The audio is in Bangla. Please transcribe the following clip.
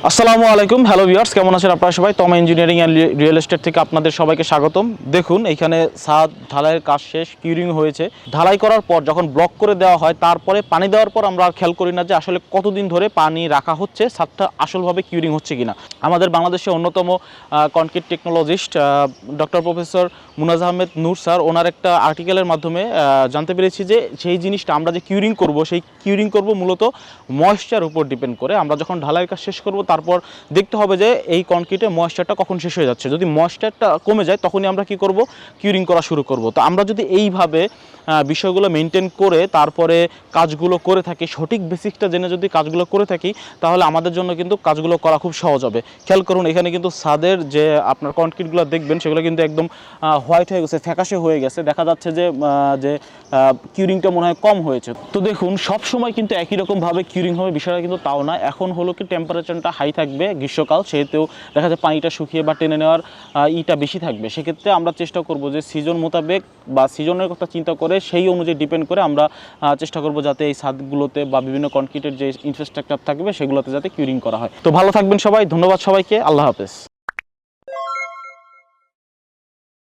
আসসালামু আলাইকুম, হ্যালো ভিউয়ার্স, কেমন আছেন আপনারা সবাই? তমা ইঞ্জিনিয়ারিং অ্যান্ড রিয়েল এস্টেট থেকে আপনাদের সবাইকে স্বাগতম। দেখুন, এখানে ছাদ ঢালাইয়ের কাজ শেষ, কিউরিং হয়েছে। ঢালাই করার পর যখন ব্লক করে দেওয়া হয়, তারপরে পানি দেওয়ার পর আমরা খেয়াল করি না যে আসলে কতদিন ধরে পানি রাখা হচ্ছে, ছাদটা আসলভাবে কিউরিং হচ্ছে কিনা। আমাদের বাংলাদেশের অন্যতম concrete technologist doctor professor Munaz Ahmed Noor sir, ওনার একটা আর্টিকেলের মাধ্যমে জানতে পেরেছি যে সেই জিনিসটা আমরা যে কিউরিং করব, সেই কিউরিং করব মূলত ময়েশ্চার উপর ডিপেন্ড করে। আমরা যখন ঢালাইয়ের কাজ শেষ করব, তারপর দেখতে হবে যে এই কনক্রিটে ময়েশ্চারটা কখন শেষ হয়ে যাচ্ছে। যদি ময়েশ্চারটা কমে যায়, তখনই আমরা কি করব, কিউরিং করা শুরু করব। তো আমরা যদি এইভাবে বিষয়গুলো মেনটেন করে তারপরে কাজগুলো করে থাকি, সঠিক বেসিকটা জেনে যদি কাজগুলো করে থাকি, তাহলে আমাদের জন্য কিন্তু কাজগুলো করা খুব সহজ হবে। খেয়াল করুন, এখানে কিন্তু ছাদের যে আপনার কনক্রিটগুলো দেখবেন, সেগুলো কিন্তু একদম হোয়াইট হয়ে গেছে, ফ্যাকাশে হয়ে গেছে। দেখা যাচ্ছে যে কিউরিংটা মনে হয় কম হয়েছে। তো দেখুন, সব সময় কিন্তু একই রকমভাবে কিউরিং হবে বিষয়টা কিন্তু তাও না। এখন হলো কি, টেম্পারেচারটা হাই থাকবে, গ্রীষ্মকাল, সেহেতু দেখা যায় পানিটা শুকিয়ে বা টেনে নেওয়ার ইটা বেশি থাকবে। সেক্ষেত্রে আমরা চেষ্টা করব যে সিজন মোতাবেক বা সিজনের কথা চিন্তা করে সেই অনুযায়ী ডিপেন্ড করে আমরা চেষ্টা করব যাতে এই ছাদগুলোতে বা বিভিন্ন কনক্রিটের যে ইনফ্রাস্ট্রাকচার থাকবে, সেগুলোতে যাতে কিউরিং করা হয়। তো ভালো থাকবেন সবাই, ধন্যবাদ সবাইকে, আল্লাহ হাফেজ।